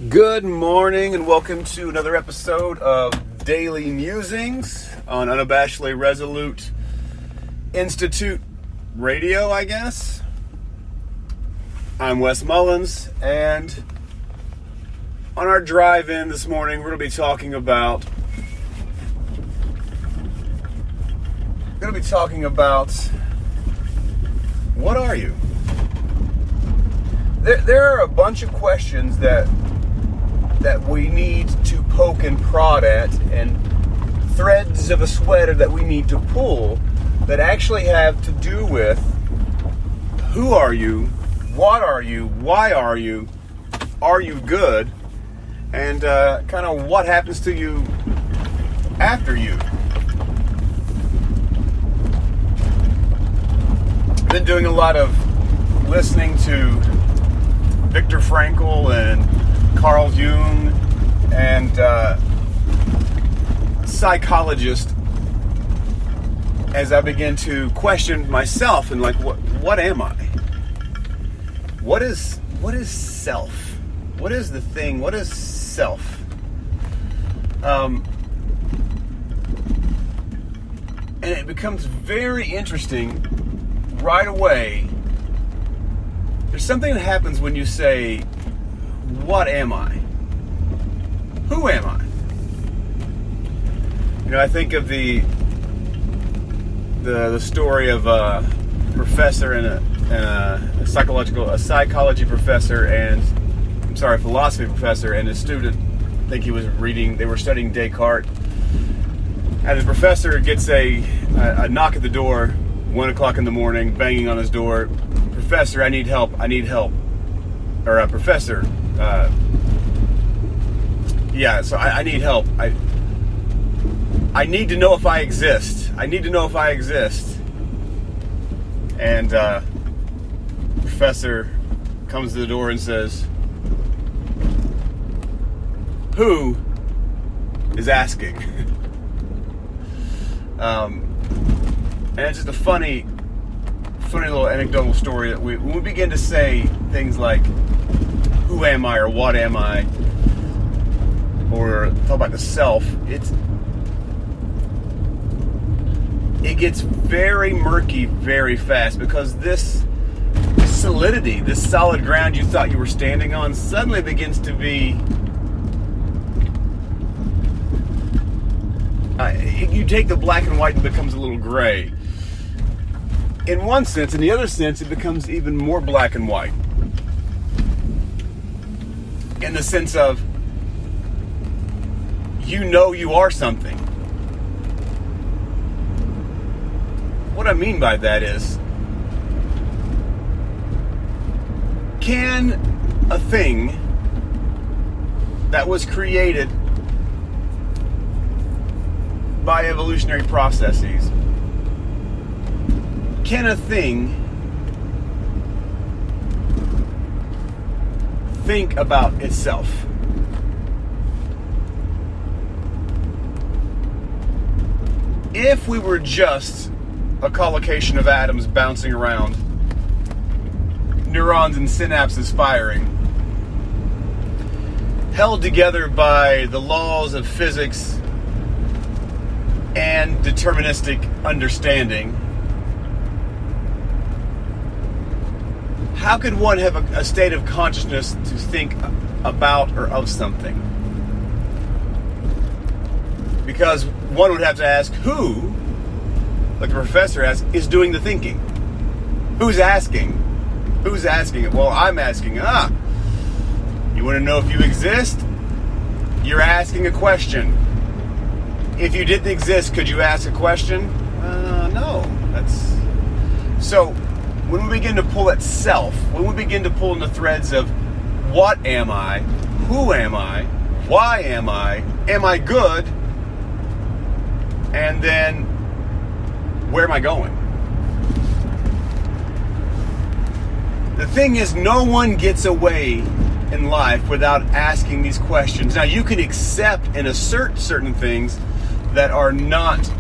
Good morning and welcome to another episode of Daily Musings on Unabashedly Resolute Institute Radio, I guess. I'm Wes Mullins, and on our drive-in this morning, we're going to be talking about what are you? There are a bunch of questions that we need to poke and prod at, and threads of a sweater that we need to pull that actually have to do with who are you, what are you, why are you good, and kind of what happens to you after you. I've been doing a lot of listening to Viktor Frankl and Carl-Jung and psychologist as I begin to question myself and what am I? What is self? What is the thing? What is self? And it becomes very interesting right away. There's something that happens when you say, what am I? Who am I? You know, I think of the story of a professor and a psychology professor and philosophy professor and his student. I think they were studying Descartes. And the professor gets a knock at the door, 1 o'clock in the morning, banging on his door. Professor, I need help. Or professor, so I need help. I need to know if I exist. And professor comes to the door and says, who is asking? And it's just a funny little anecdotal story that when we begin to say things like, who am I, or what am I, or talk about the self, it gets very murky very fast, because this solidity, this solid ground you thought you were standing on, suddenly begins to be you take the black and white and it becomes a little gray. In one sense, in the other sense, it becomes even more black and white. In the sense of, you are something. What I mean by that is, can a thing that was created by evolutionary processes, can a thing think about itself? If we were just a collocation of atoms bouncing around, neurons and synapses firing, held together by the laws of physics and deterministic understanding, how could one have a state of consciousness to think about or of something? Because one would have to ask who, like the professor asks, is doing the thinking? Who's asking? Well, I'm asking. You want to know if you exist? You're asking a question. If you didn't exist, could you ask a question? No. So when we begin to pull at self, when we begin to pull in the threads of what am I, who am I, why am I good, and then where am I going? The thing is, no one gets away in life without asking these questions. Now, you can accept and assert certain things that are not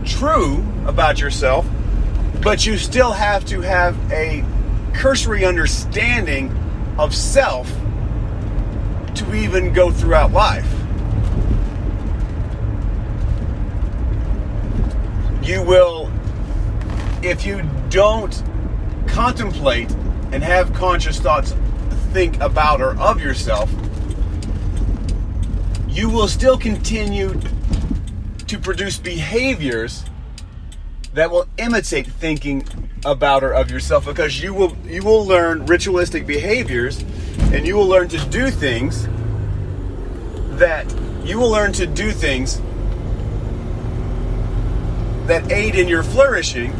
true about yourself, but you still have to have a cursory understanding of self you even go throughout life. You will, if you don't contemplate and have conscious thoughts, think about or of yourself, you will still continue to produce behaviors that will imitate thinking about or of yourself, because you will learn ritualistic behaviors, and you will learn to do things that aid in your flourishing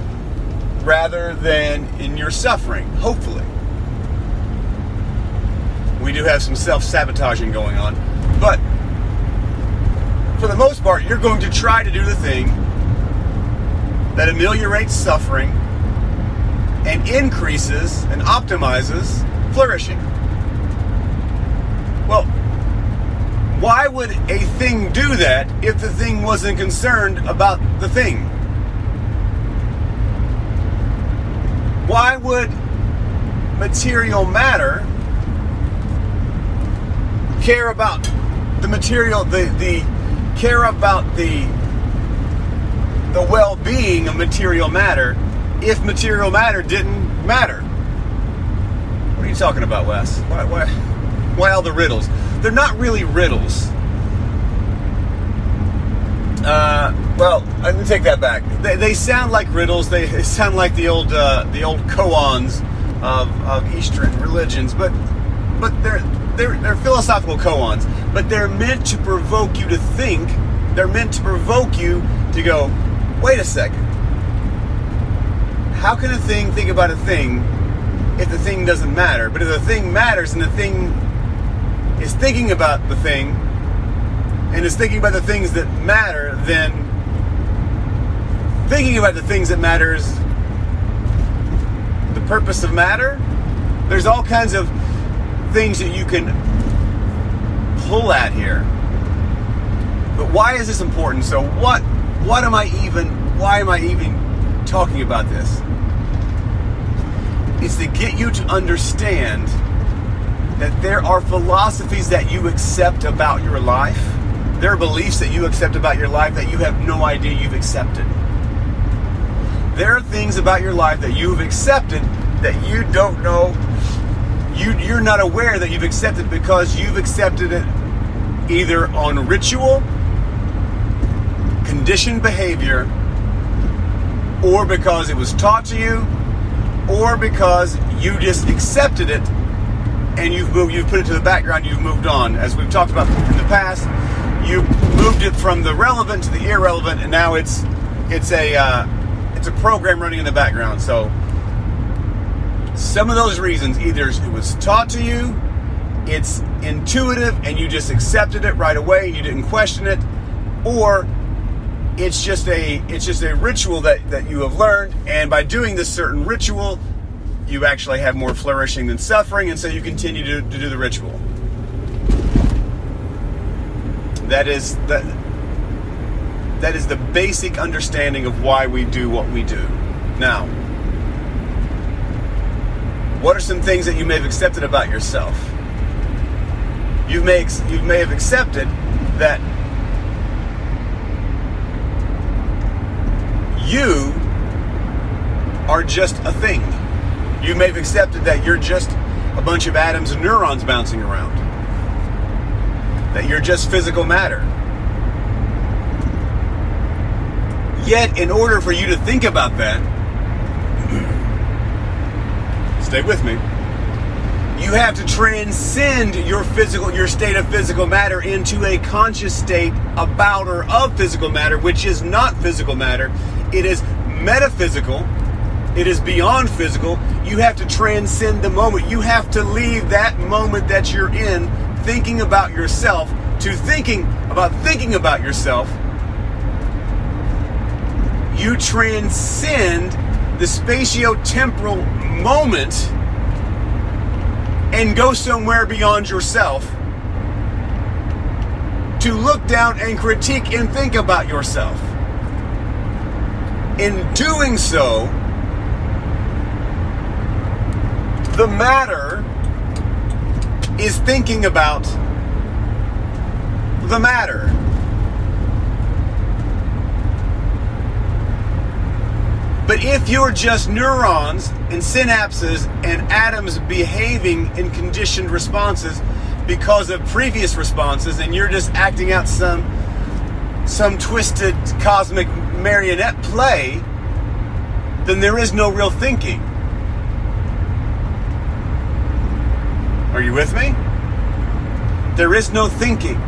rather than in your suffering, hopefully. We do have some self-sabotaging going on, but for the most part, you're going to try to do the thing that ameliorates suffering and increases and optimizes flourishing. Well, why would a thing do that if the thing wasn't concerned about the thing? Why would material matter care about the material, care about the well-being of material matter if material matter didn't matter? What are you talking about, Wes? Why all the riddles? They're not really riddles. Well, let me take that back. They sound like riddles. They sound like the old koans of Eastern religions, but they're philosophical koans. But they're meant to provoke you to think. They're meant to provoke you to go, wait a second. How can a thing think about a thing if the thing doesn't matter? But if the thing matters and the thing is thinking about the thing and is thinking about the things that matter, then thinking about the things that matter is the purpose of matter. There's all kinds of things that you can pull at here. But why is this important? So why am I even talking about this? It's to get you to understand that there are philosophies that you accept about your life. There are beliefs that you accept about your life that you have no idea you've accepted. There are things about your life that you've accepted that you don't know, you're not aware that you've accepted, because you've accepted it either on ritual, conditioned behavior, or because it was taught to you, or because you just accepted it and you've put it to the background, you've moved on. As we've talked about in the past, you moved it from the relevant to the irrelevant, and now it's a program running in the background. So some of those reasons, either it was taught to you, it's intuitive and you just accepted it right away and you didn't question it, or it's just a ritual that you have learned, and by doing this certain ritual you actually have more flourishing than suffering, and so you continue to do the ritual. That is the basic understanding of why we do what we do. Now, what are some things that you may have accepted about yourself? You may have accepted that you are just a thing. You may have accepted that you're just a bunch of atoms and neurons bouncing around. That you're just physical matter. Yet, in order for you to think about that, stay with me, you have to transcend your state of physical matter into a conscious state about or of physical matter, which is not physical matter. It is metaphysical. It is beyond physical. You have to transcend the moment. You have to leave that moment that you're in, thinking about yourself, to thinking about yourself. You transcend the spatio-temporal moment and go somewhere beyond yourself to look down and critique and think about yourself. In doing so, the matter is thinking about the matter. But if you're just neurons and synapses and atoms behaving in conditioned responses because of previous responses, and you're just acting out some twisted cosmic marionette play, then there is no real thinking. Are you with me? There is no thinking.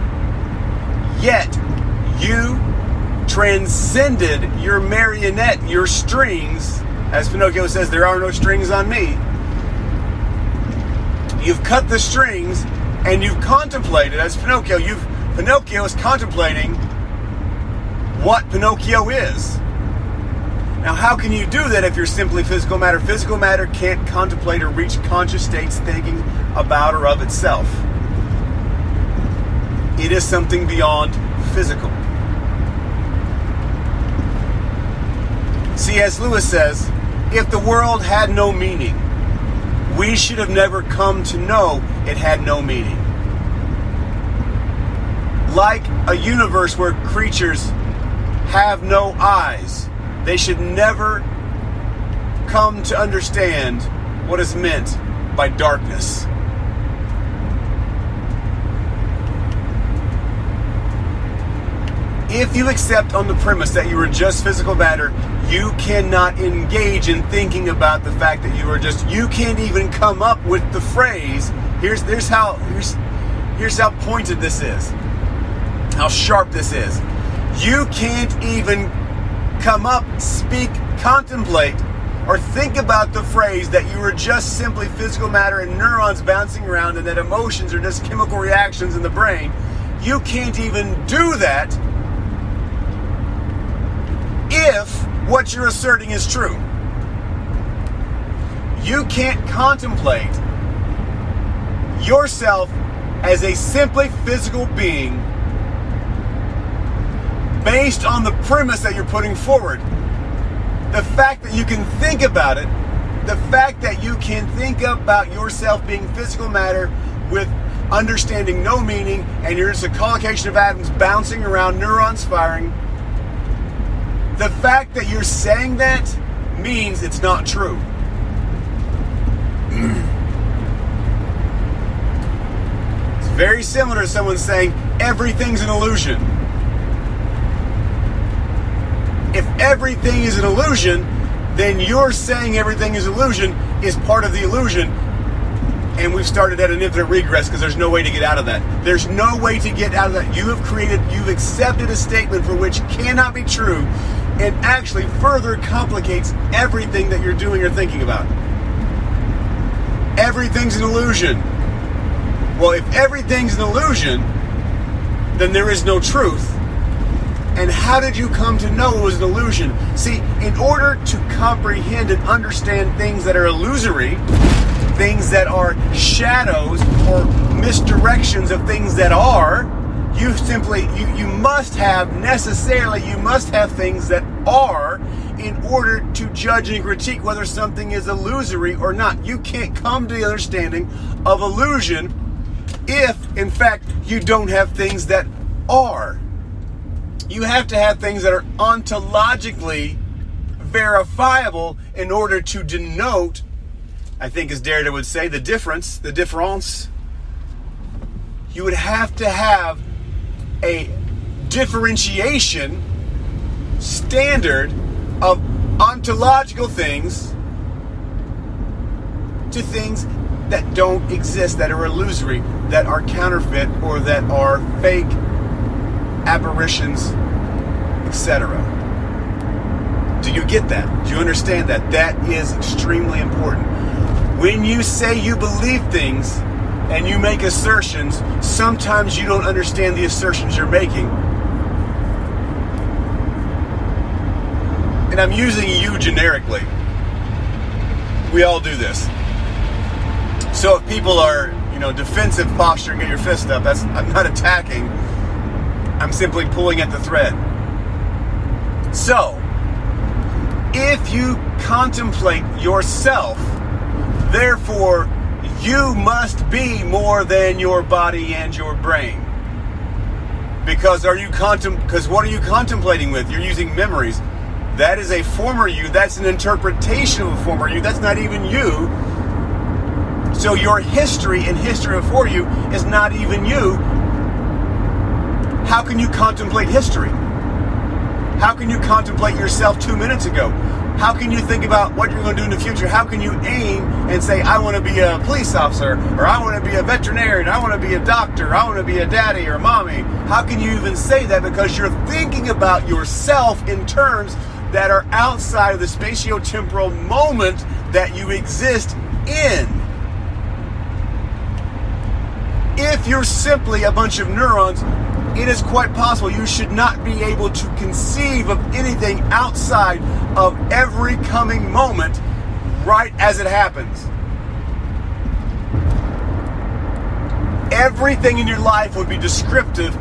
Yet, you transcended your marionette, your strings. As Pinocchio says, there are no strings on me. You've cut the strings and you've contemplated, as Pinocchio is contemplating what Pinocchio is. Now, how can you do that if you're simply physical matter? Physical matter can't contemplate or reach conscious states thinking about or of itself. It is something beyond physical. C.S. Lewis says, if the world had no meaning, we should have never come to know it had no meaning. Like a universe where creatures have no eyes, they should never come to understand what is meant by darkness. If you accept on the premise that you are just physical matter, you cannot engage in thinking about the fact that you are just, you can't even come up with the phrase, here's how pointed this is, how sharp this is. You can't even come up, speak, contemplate, or think about the phrase that you are just simply physical matter and neurons bouncing around and that emotions are just chemical reactions in the brain. You can't even do that if what you're asserting is true. You can't contemplate yourself as a simply physical being based on the premise that you're putting forward. The fact that you can think about it, the fact that you can think about yourself being physical matter with understanding no meaning, and you're just a collocation of atoms bouncing around, neurons firing. The fact that you're saying that means it's not true. It's very similar to someone saying everything's an illusion. If everything is an illusion, then you're saying everything is illusion is part of the illusion. And we've started at an infinite regress because there's no way to get out of that. There's no way to get out of that. You've accepted a statement for which cannot be true and actually further complicates everything that you're doing or thinking about. Everything's an illusion. Well, if everything's an illusion, then there is no truth. And how did you come to know it was an illusion? See, in order to comprehend and understand things that are illusory, things that are shadows or misdirections of things that are, you must have things that are in order to judge and critique whether something is illusory or not. You can't come to the understanding of illusion if, in fact, you don't have things that are. You have to have things that are ontologically verifiable in order to denote, I think as Derrida would say, the difference. You would have to have a differentiation standard of ontological things to things that don't exist, that are illusory, that are counterfeit, or that are fake apparitions, etc. Do you get that? Do you understand that? That is extremely important. When you say you believe things and you make assertions, sometimes you don't understand the assertions you're making. And I'm using you generically. We all do this. So if people are, defensive posture and get your fist up, I'm not attacking. I'm simply pulling at the thread. So, if you contemplate yourself, therefore, you must be more than your body and your brain. Because what are you contemplating with? You're using memories. That is a former you. That's an interpretation of a former you. That's not even you. So your history and history before you is not even you. How can you contemplate history? How can you contemplate yourself 2 minutes ago? How can you think about what you're going to do in the future? How can you aim and say, I want to be a police officer, or I want to be a veterinarian, I want to be a doctor, I want to be a daddy or mommy? How can you even say that? Because you're thinking about yourself in terms that are outside of the spatio-temporal moment that you exist in. If you're simply a bunch of neurons, it is quite possible you should not be able to conceive of anything outside of every coming moment right as it happens. Everything in your life would be descriptive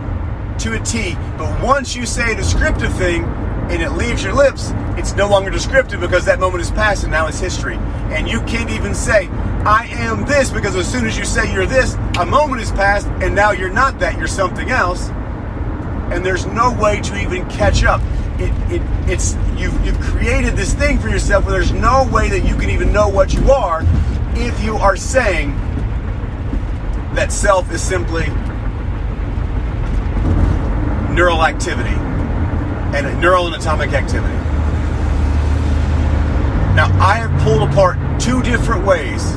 to a T, but once you say a descriptive thing and it leaves your lips, it's no longer descriptive because that moment is past and now it's history. And you can't even say, I am this, because as soon as you say you're this, a moment is past and now you're not that, you're something else. And there's no way to even catch up. You've created this thing for yourself where there's no way that you can even know what you are if you are saying that self is simply neural activity and neural and atomic activity. Now, I have pulled apart two different ways.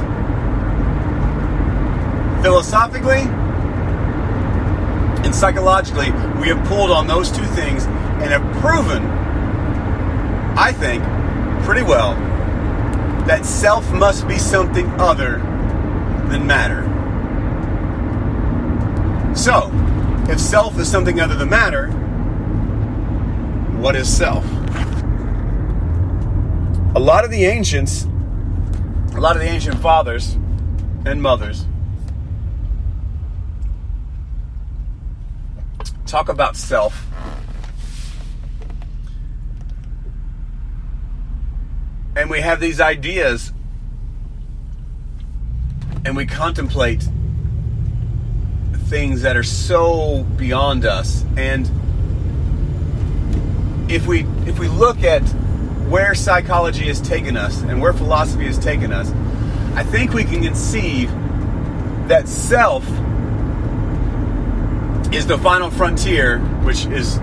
Philosophically and psychologically, we have pulled on those two things and have proven, I think, pretty well, that self must be something other than matter. So, if self is something other than matter, what is self? A lot of the ancient fathers and mothers talk about self and we have these ideas and we contemplate things that are so beyond us. And if we look at where psychology has taken us and where philosophy has taken us, I think we can conceive that self is the final frontier, which is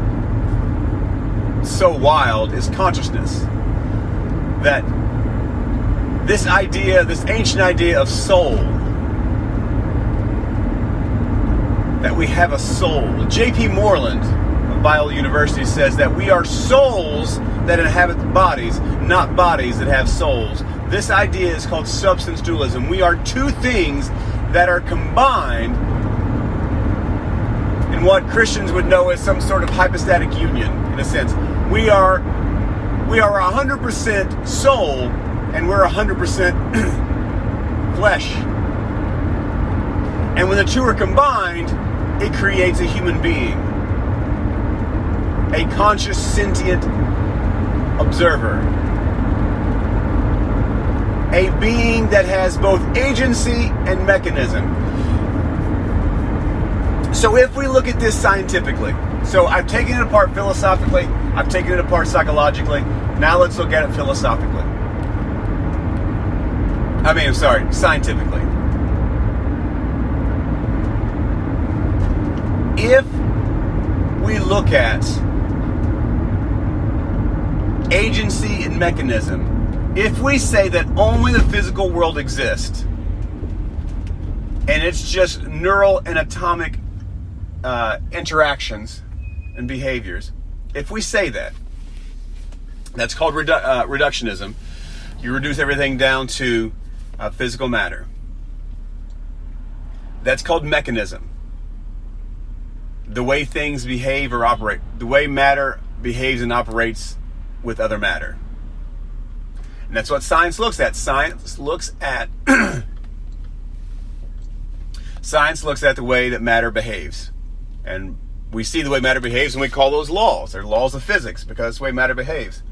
so wild, is consciousness. That this ancient idea of soul, that we have a soul. J.P. Moreland of Biola University says that we are souls that inhabit bodies, not bodies that have souls. This idea is called substance dualism. We are two things that are combined in what Christians would know as some sort of hypostatic union, in a sense. We are 100% soul and we're 100% flesh. And when the two are combined, it creates a human being. A conscious, sentient observer. A being that has both agency and mechanism. So if we look at this scientifically, so I've taken it apart philosophically, I've taken it apart psychologically, now let's look at it scientifically. If we look at agency and mechanism, if we say that only the physical world exists, and it's just neural and atomic interactions and behaviors, if we say that, that's called reductionism. You reduce everything down to physical matter. That's called mechanism. The way things behave or operate, the way matter behaves and operates with other matter. And that's what science looks at. Science looks at the way that matter behaves. And we see the way matter behaves and we call those laws. They're laws of physics because it's the way matter behaves.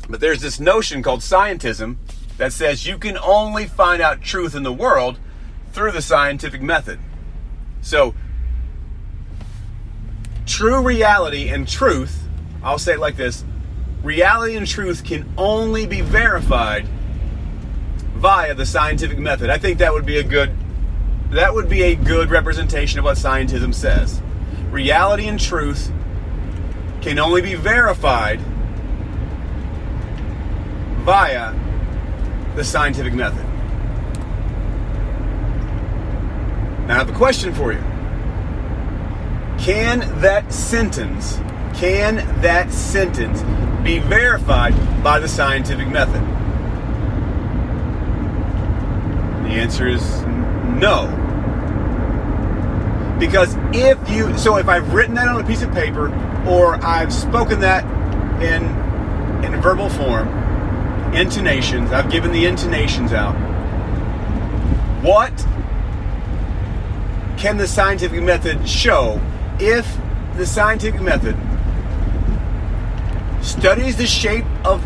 But there's this notion called scientism that says you can only find out truth in the world through the scientific method. So true reality and truth, I'll say it like this, reality and truth can only be verified via the scientific method. I think that would be a good representation of what scientism says. Reality and truth can only be verified via the scientific method. Now I have a question for you. Can that sentence be verified by the scientific method? The answer is no. Because if I've written that on a piece of paper, or I've spoken that in verbal form, intonations, I've given the intonations out, what can the scientific method show if the scientific method studies the shape of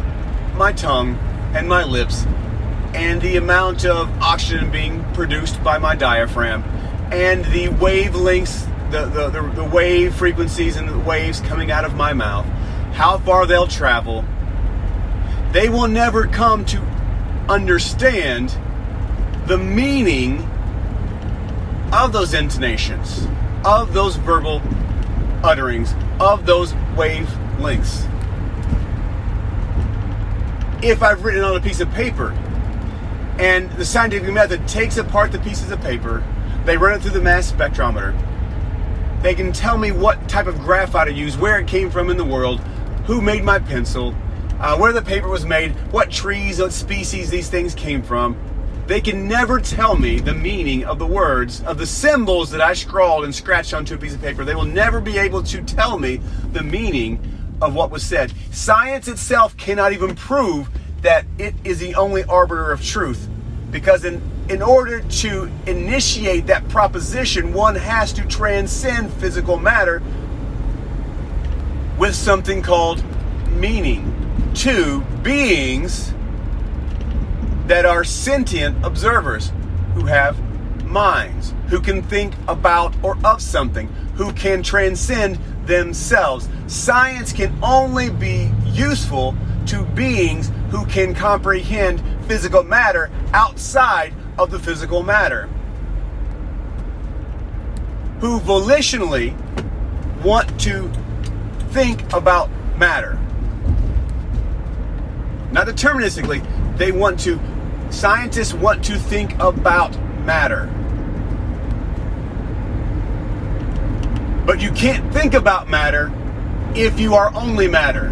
my tongue and my lips and the amount of oxygen being produced by my diaphragm and the wavelengths, the wave frequencies and the waves coming out of my mouth, how far they'll travel? They will never come to understand the meaning of those intonations, of those verbal utterings, of those wavelengths. If I've written on a piece of paper and the scientific method takes apart the pieces of paper, they run it through the mass spectrometer, they can tell me what type of graphite I use, where it came from in the world, who made my pencil, where the paper was made, what trees, what species these things came from. They can never tell me the meaning of the words, of the symbols that I scrawled and scratched onto a piece of paper. They will never be able to tell me the meaning of what was said. Science itself cannot even prove that it is the only arbiter of truth, because in order to initiate that proposition, one has to transcend physical matter with something called meaning to beings that are sentient observers, who have minds, who can think about or of something, who can transcend themselves. Science can only be useful to beings who can comprehend physical matter outside of the physical matter, who volitionally want to think about matter. Not deterministically, scientists want to think about matter. But you can't think about matter if you are only matter.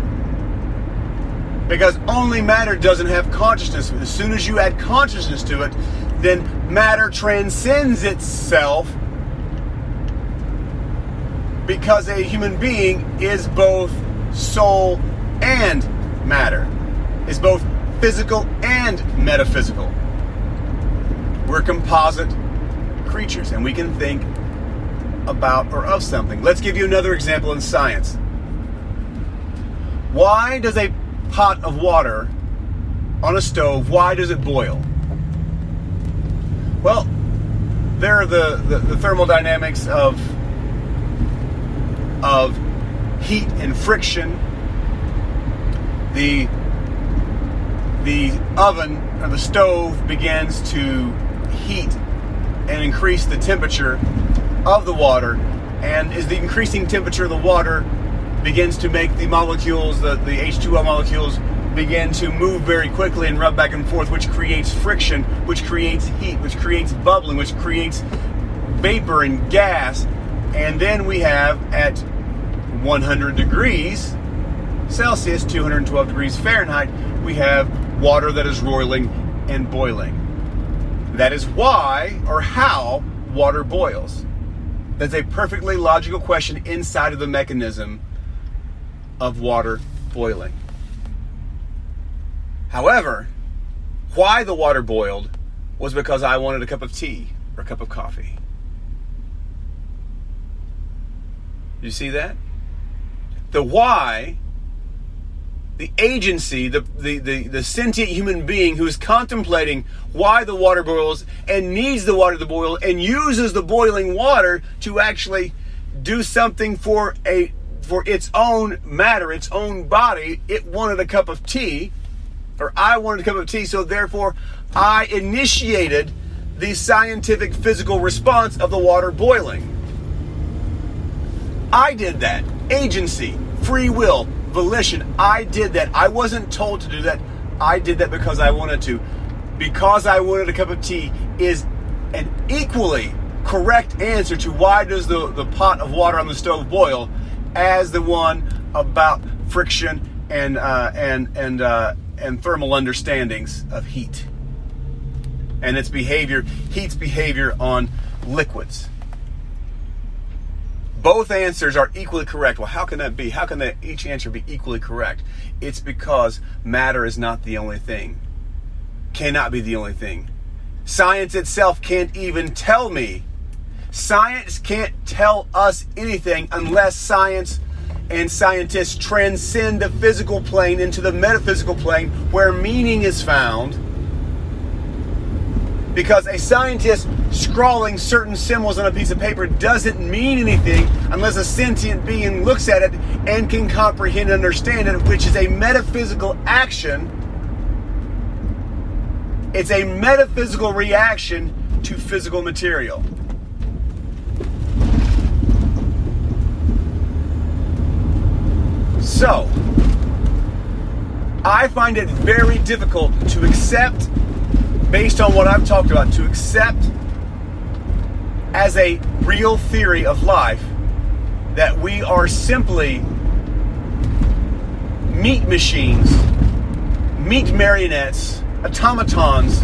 Because only matter doesn't have consciousness. As soon as you add consciousness to it, then matter transcends itself, because a human being is both soul and matter, is both physical and metaphysical. We're composite creatures, and we can think about or of something. Let's give you another example in science. Why does a pot of water on a stove, why does it boil? Well, there are the thermodynamics of heat and friction. The oven or the stove begins to heat and increase the temperature of the water, and as the increasing temperature of the water begins to make the molecules, the H2O molecules, begin to move very quickly and rub back and forth, which creates friction, which creates heat, which creates bubbling, which creates vapor and gas. And then we have at 100 degrees Celsius, 212 degrees Fahrenheit, we have water that is roiling and boiling. That is why or how water boils. That's a perfectly logical question inside of the mechanism of water boiling. However, why the water boiled was because I wanted a cup of tea or a cup of coffee. You see that? The why, the agency, the sentient human being who is contemplating why the water boils and needs the water to boil and uses the boiling water to actually do something for its own matter, its own body. It wanted a cup of tea, or I wanted a cup of tea, so therefore I initiated the scientific physical response of the water boiling. I did that. Agency, free will, volition. I did that. I wasn't told to do that. I did that because I wanted to. Because I wanted a cup of tea is an equally correct answer to why does the pot of water on the stove boil as the one about friction and thermal understandings of heat and its behavior, heat's behavior on liquids. Both answers are equally correct. Well, how can that be? How can each answer be equally correct? It's because matter is not the only thing. Cannot be the only thing. Science itself can't even tell me. Science can't tell us anything unless science and scientists transcend the physical plane into the metaphysical plane where meaning is found. Because a scientist scrawling certain symbols on a piece of paper doesn't mean anything unless a sentient being looks at it and can comprehend and understand it, which is a metaphysical action. It's a metaphysical reaction to physical material. So, I find it very difficult to accept, based on what I've talked about, to accept as a real theory of life that we are simply meat machines, meat marionettes, automatons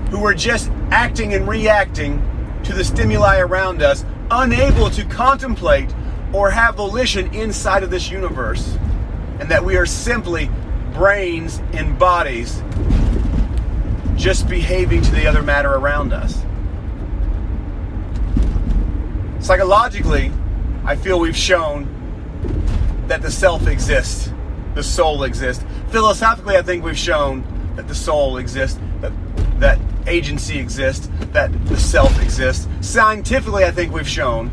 who are just acting and reacting to the stimuli around us, unable to contemplate or have volition inside of this universe, and that we are simply brains and bodies just behaving to the other matter around us. Psychologically, I feel we've shown that the self exists, the soul exists. Philosophically, I think we've shown that the soul exists, that agency exists, that the self exists. Scientifically, I think we've shown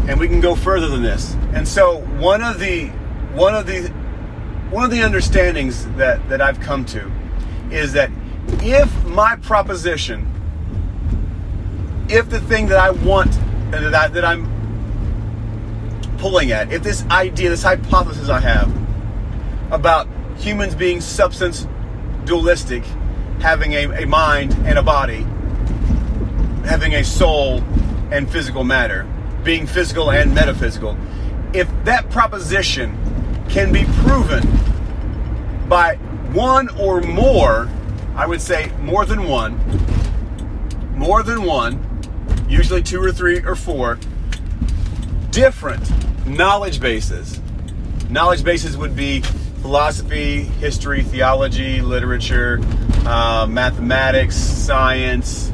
and we can go further than this. And so one of the understandings that I've come to is that if my proposition, if the thing that I want, that I'm pulling at, if this idea, this hypothesis I have about humans being substance dualistic, having a mind and a body, having a soul and physical matter, being physical and metaphysical, if that proposition can be proven by one or more, I would say more than one, usually 2 or 3 or 4 different knowledge bases. Knowledge bases would be philosophy, history, theology, literature, mathematics, science,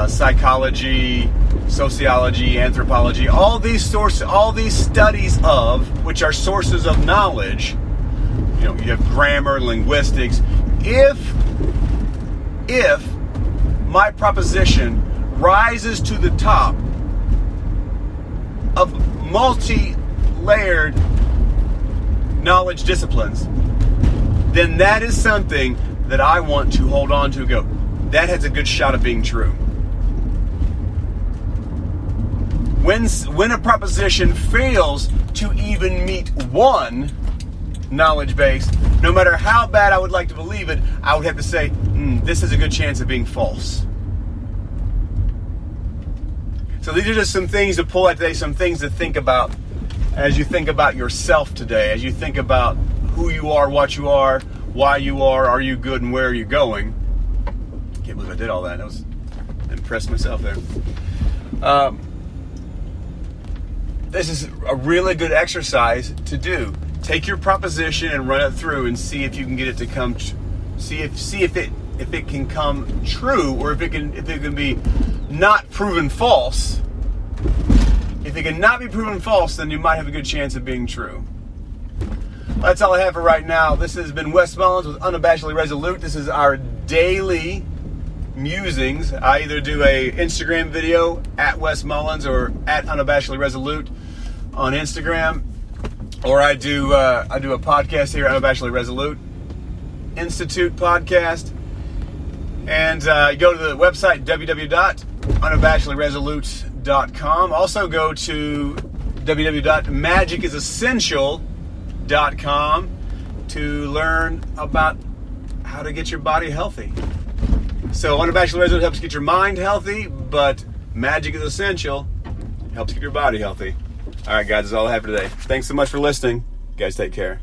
psychology, sociology, anthropology, all these studies of, which are sources of knowledge. You know, you have grammar, linguistics. If my proposition rises to the top of multi-layered knowledge disciplines, then that is something that I want to hold on to and go, that has a good shot of being true. When a proposition fails to even meet one knowledge base, no matter how bad I would like to believe it, I would have to say, this has a good chance of being false. So these are just some things to pull out today, some things to think about as you think about yourself today, as you think about who you are, what you are, why you are you good, and where are you going. Can't believe I did all that. I was impressed myself there. This is a really good exercise to do. Take your proposition and run it through and see if you can get it to come. See if it can come true, or if it can be not proven false. If it cannot be proven false, then you might have a good chance of being true. Well, that's all I have for right now. This has been Wes Mullins with Unabashedly Resolute. This is our daily Musings. I either do a Instagram video at Wes Mullins or at Unabashedly Resolute on Instagram, or I do a podcast here, Unabashedly Resolute Institute podcast. And go to the website www.unabashedlyresolute.com. Also go to www.magicisessential.com to learn about how to get your body healthy. So Unabashedly Resolute helps get your mind healthy, but Magic is Essential helps keep your body healthy. All right, guys, that's all I have for today. Thanks so much for listening. You guys take care.